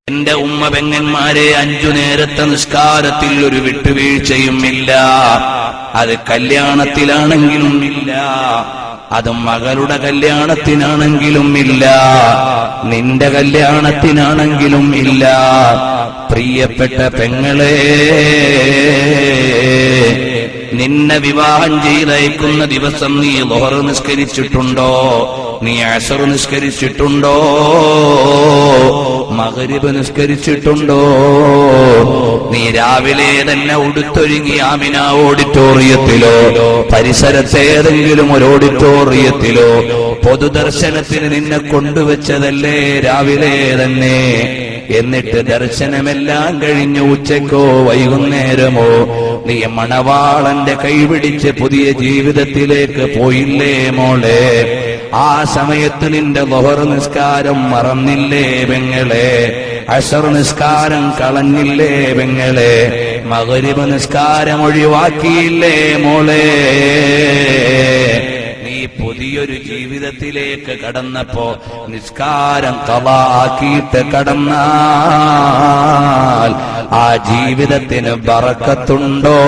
എന്റെ ഉമ്മ പെങ്ങന്മാരെ 5 നേരത്തെ നിസ്കാരത്തിൽ ഒരു വിട്ടുവീഴ്ചയും ഇല്ല. അത് കല്യാണത്തിലാണെങ്കിലും ഇല്ല, അത് മകളുടെ കല്യാണത്തിനാണെങ്കിലും ഇല്ല, നിന്റെ കല്യാണത്തിനാണെങ്കിലും ഇല്ല. പ്രിയപ്പെട്ട പെങ്ങളെ, നിന്നെ വിവാഹം ചെയ്തയക്കുന്ന ദിവസം നീ ളുഹർ നിസ്കരിച്ചിട്ടുണ്ടോ? നീ അസ്ർ നിസ്കരിച്ചിട്ടുണ്ടോ? മഗ്രിബ് നിസ്കരിച്ചിട്ടുണ്ടോ? നീ രാവിലെ തന്നെ ഉടുത്തൊരുങ്ങി ആമിന ഓഡിറ്റോറിയത്തിലോ പരിസരത്തെ ഏതെങ്കിലും ഒരു ഓഡിറ്റോറിയത്തിലോ പൊതുദർശനത്തിന് നിന്നെ കൊണ്ടുവച്ചതല്ലേ രാവിലെ തന്നെ? എന്നിട്ട് ദർശനമെല്ലാം കഴിഞ്ഞ് ഉച്ചക്കോ വൈകുന്നേരമോ നീ മണവാളന്റെ കൈപിടിച്ച് പുതിയ ജീവിതത്തിലേക്ക് പോയില്ലേ മോളെ? ആ സമയത്ത് നിന്റെ ളുഹർ നിസ്കാരം മറന്നില്ലേ പെങ്ങളെ? അസ്ർ നിസ്കാരം കളഞ്ഞില്ലേ പെങ്ങളെ? മഗ്രിബ് നിസ്കാരം ഒഴിവാക്കിയില്ലേ മോളെ? നീ പുതിയൊരു ജീവിതത്തിലേക്ക് കടന്നപ്പോ നിസ്കാരം ഖളാ ആക്കിയിട്ട് കടന്നാൽ ആ ജീവിതത്തിന് ബറക്കത്തുണ്ടോ?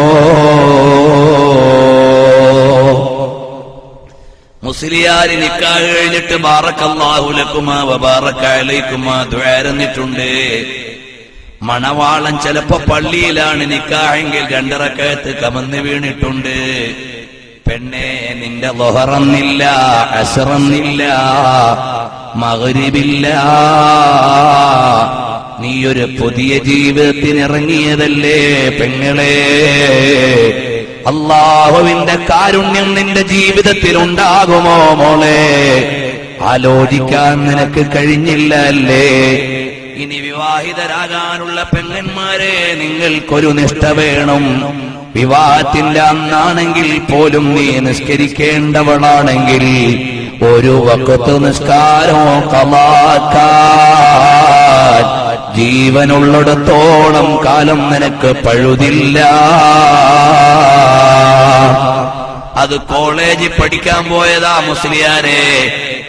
മുസ്ലിയാരി നിക്കാഹ് കഴിഞ്ഞിട്ട് ബാറക്കല്ലാഹു ലക്കുമാ വബാറക അലൈക്കുമാ ദുആ ഇരുന്നിട്ടുണ്ട്. മണവാളൻ ചിലപ്പോ പള്ളിയിലാണ് നിക്കാഹെങ്കിൽ 2 റക്അത്ത് കമന്ന് വീണിട്ടുണ്ട്. പെണ്ണെ, നിന്റെ ളുഹറന്നില്ല, അസ്റന്നില്ല, മഗ്രിബില്ല. നീയൊരു പുതിയ ജീവിതത്തിന് ഇറങ്ങിയതല്ലേ പെങ്ങളെ? അല്ലാഹുവിന്റെ കാരുണ്യം നിന്റെ ജീവിതത്തിൽ ഉണ്ടാകുമോ മോളെ? ആലോചിക്കാൻ നിനക്ക് കഴിഞ്ഞില്ല അല്ലേ? ഇനി വിവാഹിതരാകാനുള്ള പെങ്ങന്മാരെ, നിങ്ങൾക്കൊരു നിഷ്ഠ വേണം. വിവാഹത്തിന്റെ അന്നാണെങ്കിൽ പോലും നീ നിസ്കരിക്കേണ്ടവളാണെങ്കിൽ ഒരു വഖത്ത് നിസ്കാരമോ ഖളാക്കാൻ ജീവനുള്ളിടത്തോളം കാലം നിനക്ക് പഴുതില്ല. അത് കോളേജിൽ പഠിക്കാൻ പോയതാ മുസ്ലിയാരെ,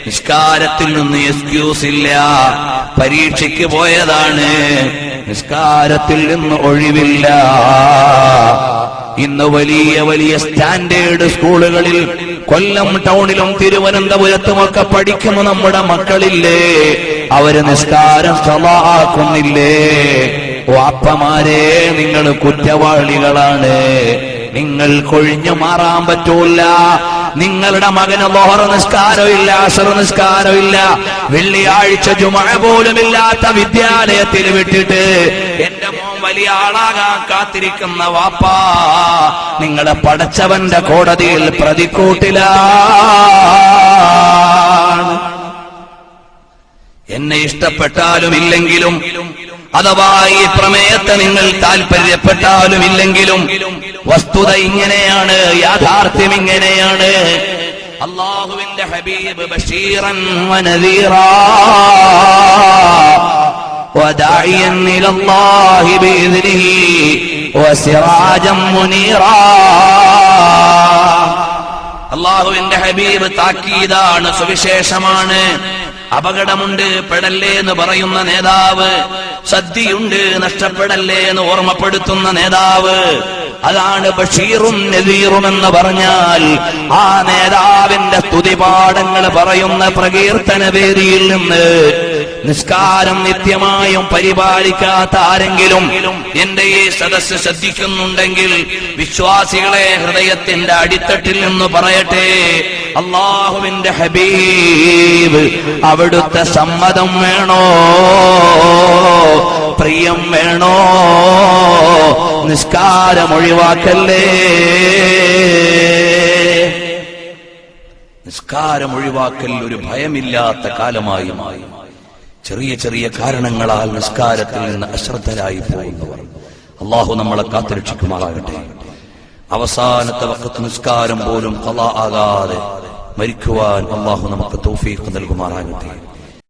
നിസ്കാരത്തിൽ നിന്ന് എക്സ്ക്യൂസ് ഇല്ല. പരീക്ഷയ്ക്ക് പോയതാണ്, നിസ്കാരത്തിൽ നിന്ന് ഒഴിവില്ല. ഇന്ന് വലിയ വലിയ സ്റ്റാൻഡേർഡ് സ്കൂളുകളിൽ കൊല്ലം ടൗണിലും തിരുവനന്തപുരത്തുമൊക്കെ പഠിക്കുന്ന നമ്മുടെ മക്കളില്ലേ, അവര് നിസ്കാരം ഖളാആക്കുന്നില്ലേ? വാപ്പമാരെ, നിങ്ങൾ കുറ്റവാളികളാണ്. നിങ്ങൾ കൊഴിഞ്ഞു മാറാൻ പറ്റൂല. നിങ്ങളുടെ മകന് ളുഹർ നിസ്കാരമില്ല, അസ്ർ നിസ്കാരമില്ല, വെള്ളിയാഴ്ച ജുമുഅ പോലും ഇല്ലാത്ത വിദ്യാലയത്തിൽ വിട്ടിട്ട് എന്റെ മോൻ വലിയ ആളാകാൻ കാത്തിരിക്കുന്ന വാപ്പാ, നിങ്ങളെ പടച്ചവന്റെ കോടതിയിൽ പ്രതിക്കൂട്ടിലാണ്. എന്നെ ഇഷ്ടപ്പെട്ടാലും ഇല്ലെങ്കിലും, അഥവാ ഈ പ്രമേയത്തെ നിങ്ങൾ താല്പര്യപ്പെട്ടാലും ഇല്ലെങ്കിലും, വസ്തുത ഇങ്ങനെയാണ്, യാഥാർത്ഥ്യം ഇങ്ങനെയാണ്. അല്ലാഹുവിന്റെ ഹബീബ് ബശീറൻ വനദീറാ വദാഇയൻ ഇലല്ലാഹി ബിഇദ്നിഹി വസിറാജൻ മുനീറാ. അല്ലാഹുവിന്റെ ഹബീബ് താക്കീതാണ്, സുവിശേഷമാണ്. അപകടമുണ്ട്, പെടല്ലേ എന്ന് പറയുന്ന നേതാവ്. സദ്യയുണ്ട്, നഷ്ടപ്പെടല്ലേ എന്ന് ഓർമ്മപ്പെടുത്തുന്ന നേതാവ്. അതാണ് ബഷീറും നദീറും എന്ന് പറഞ്ഞാൽ. ആ നേതാവിന്റെ സ്തുതിപാഠങ്ങൾ പറയുന്ന പ്രകീർത്തന വേദിയിൽ നിന്ന് നിസ്കാരം നിത്യമായും പരിപാലിക്കാത്ത ആരെങ്കിലും എന്റെ ഈ സദസ്സ് ശ്രദ്ധിക്കുന്നുണ്ടെങ്കിൽ, വിശ്വാസികളെ ഹൃദയത്തിന്റെ അടിത്തട്ടിൽ നിന്ന് പറയട്ടെ, അല്ലാഹുവിന്റെ ഹബീബ് അവിടുത്തെ സമ്മതം വേണോ, പ്രിയം വേണോ? നിസ്കാരം ഒഴിവാക്കല്ലേ. നിസ്കാരം ഒഴിവാക്കൽ ഒരു ഭയമില്ലാത്ത കാലമായി മാറി. ചെറിയ ചെറിയ കാരണങ്ങളാൽ നിസ്കാരത്തിൽ നിന്ന് അശ്രദ്ധരായി പോകുന്നവർ, അല്ലാഹു നമ്മളെ കാത്തുരക്ഷിക്കുമാറാകട്ടെ. അവസാനത്തെ വഖത്ത് നിസ്കാരം പോലും ഖളാ ആകാതെ മരിക്കുവാൻ അല്ലാഹു നമുക്ക് തൗഫീഖ് നൽകുമാറാകട്ടെ.